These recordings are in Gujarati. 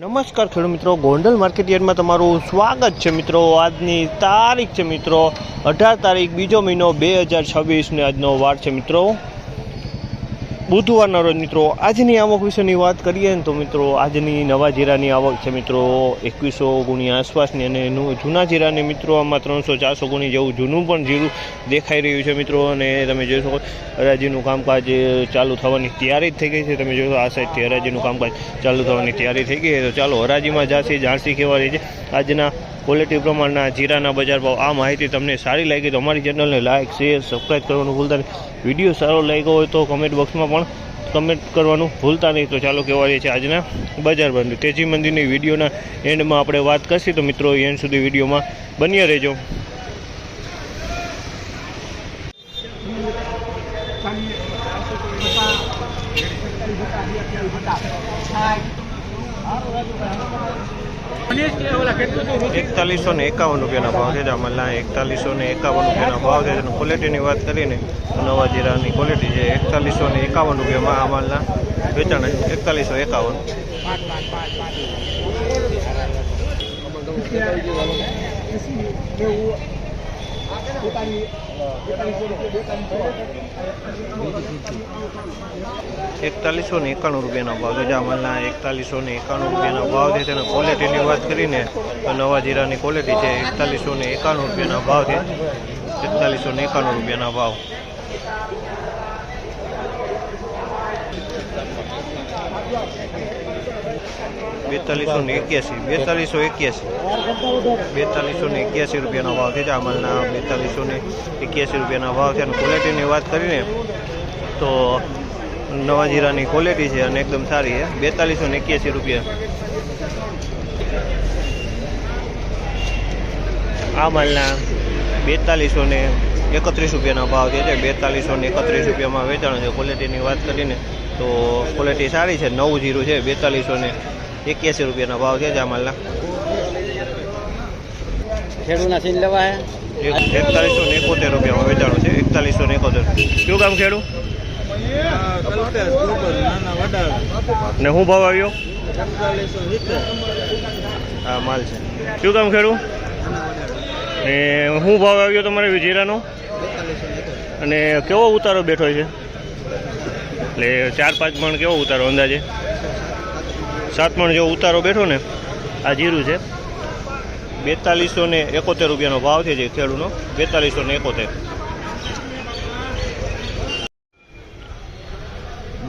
નમસ્કાર ખેડૂત મિત્રો, ગોંડલ માર્કેટ યાર્ડમાં તમારું સ્વાગત છે મિત્રો। આજની તારીખ છે મિત્રો 18 તારીખ બીજો મહિનો 2026 ને આજનો વાર છે મિત્રો બુધવારના રોજ। મિત્રો આજની આવક વિશેની વાત કરીએ ને તો મિત્રો આજની નવા જીરાની આવક છે મિત્રો 2100 ગુણી આસપાસની, અને જૂના જીરાને મિત્રો આમાં 300-400 ગુણી જેવું જૂનું પણ જીરું દેખાઈ રહ્યું છે મિત્રો। અને તમે જોઈ શકો હરાજીનું કામકાજ ચાલુ થવાની તૈયારી થઈ ગઈ છે। તમે જોશો આ સાઈડથી હરાજીનું કામકાજ ચાલુ થવાની તૈયારી થઈ ગઈ છે। તો ચાલો હરાજીમાં જાણસી કેવા રહી છે આજના ક્વોલિટી પ્રમાણના જીરાના બજાર ભાવ। આ માહિતી તમને સારી લાગી તો અમારી ચેનલને લાઇક, શેર, સબસ્ક્રાઈબ કરવાનું ભૂલતા નહીં। વિડીયો સારો લાગ્યો હોય તો કમેન્ટ બોક્સમાં પણ કમેન્ટ કરવાનું ભૂલતા નહીં। તો ચાલો કહેવા રહીએ છીએ આજના બજાર ભાવ। તેજી મંદિરની વિડીયોના એન્ડમાં આપણે વાત કરશી, તો મિત્રો એન્ડ સુધી વિડીયોમાં બન્યા રહેજો। ₹4151 ભાવ છે જામલના। ₹4151 ભાવ છે। તેની ક્વોલિટીની વાત કરીને નવા જીરાની ક્વોલિટી છે ₹4151 અમલના વેચાણ છે। 4151 ₹4191 ભાવ છે જામલના। ₹4191 ભાવ છે। તેના ક્વોલિટીની વાત કરીને તો નવા જીરાની ક્વોલિટી છે ₹4191 ભાવ છે। ₹4191 ભાવ। ₹4281 ભાવ છે જામલના। ₹4281 ભાવ છે। અને ક્વોલિટીની વાત કરીને તો નવા જીરાની ક્વોલિટી છે અને એકદમ સારી છે। ₹4281 આ માલના ₹4231 ભાવ છે। ₹4231 વેચાણ છે। ક્વોલિટીની વાત કરીને તો ક્વોલિટી સારી છે, નવું જીરું છે। ₹4281 ભાવ છે આ માલના। ખેડૂના સીન લેવા ₹4171 વેચાણ છે। 4171 શું કામ ખેડૂ ને શું ભાવ આવ્યો? હા માલ છે। શું કામ ખેડૂ ને શું ભાવ આવ્યો તમારે જીરાનો? અને કેવો ઉતારો બેઠો છે? એટલે 4-5 મણ કેવો ઉતારો અંદાજે? 7 મણ જેવો ઉતારો બેઠો ને આ જીરું છે। ₹4271 ભાવ છે જે ખેડૂનો। ₹4231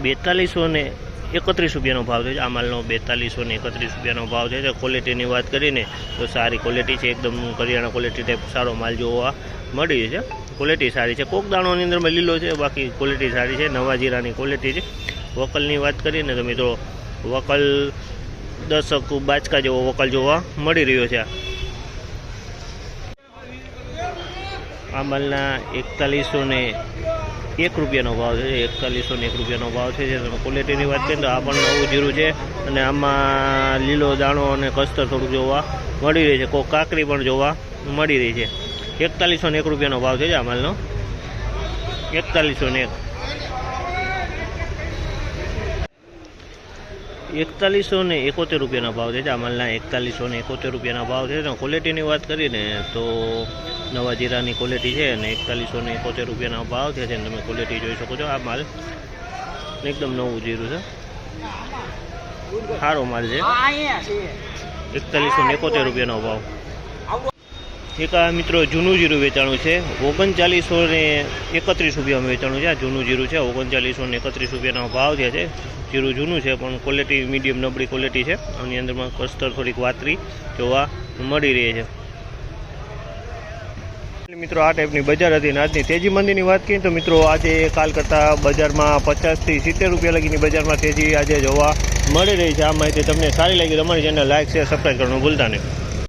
₹4231 ભાવ છે આ માલનો। ₹4231 ભાવ છે। ક્વોલિટીની વાત કરીને તો સારી ક્વોલિટી છે, એકદમ કરિયાણા ક્વોલિટી ટાઈપ સારો માલ જોવા મળી છે। ક્વોલિટી સારી છે, કોક દાણોની અંદરમાં લીલો છે, બાકી ક્વોલિટી સારી છે। નવા જીરાની ક્વોલિટી છે। વકલની વાત કરીને તો મિત્રો વકલ 10 બાચકા જેવો વકલ જોવા મળી રહ્યો છે। આ માલના ₹4101 ભાવ છે। ₹4101 ભાવ છે। ક્વોલિટીની વાત કરીએ તો આ પણ નવું જીરું છે અને આમાં લીલો દાણો અને કસ્તર થોડુંક જોવા મળી રહી છે, કોક કાકરી પણ જોવા મળી રહી છે। ₹4101 ભાવ છે આ માલનો। 4101 ₹4171 ભાવ છે આ માલના। ₹4171 ભાવ છે। ક્વોલિટીની વાત કરીને તો નવા જીરાની ક્વોલિટી છે અને ₹4171 ભાવ છે। તમે ક્વોલિટી જોઈ શકો છો। આ માલ એકદમ નવું જીરું છે, સારો માલ છે। ₹4171 ભાવ। એક આ મિત્રો જૂનું જીરું વેચાણું છે ₹3931 વેચાણું છે। આ જૂનું જીરું છે ₹3931 ભાવ છે। જીરું જૂનું છે પણ ક્વોલિટી મીડિયમ નબળી ક્વોલિટી છે। આની અંદરમાં કસ્તર થોડીક વાતરી જોવા મળી રહી છે। મિત્રો આ ટાઈપની બજાર હતી ને આજની તેજી મંદીની વાત કરીએ તો મિત્રો આજે કાલ કરતાં બજારમાં 50 થી 70 રૂપિયા લગીની બજારમાં તેજી આજે જોવા મળી રહી છે। આ માહિતી તમને સારી લાગી તો અમારી ચેનલ લાઇક, શેર, સબસ્ક્રાઈબ કરવાનું ભૂલતા નહીં।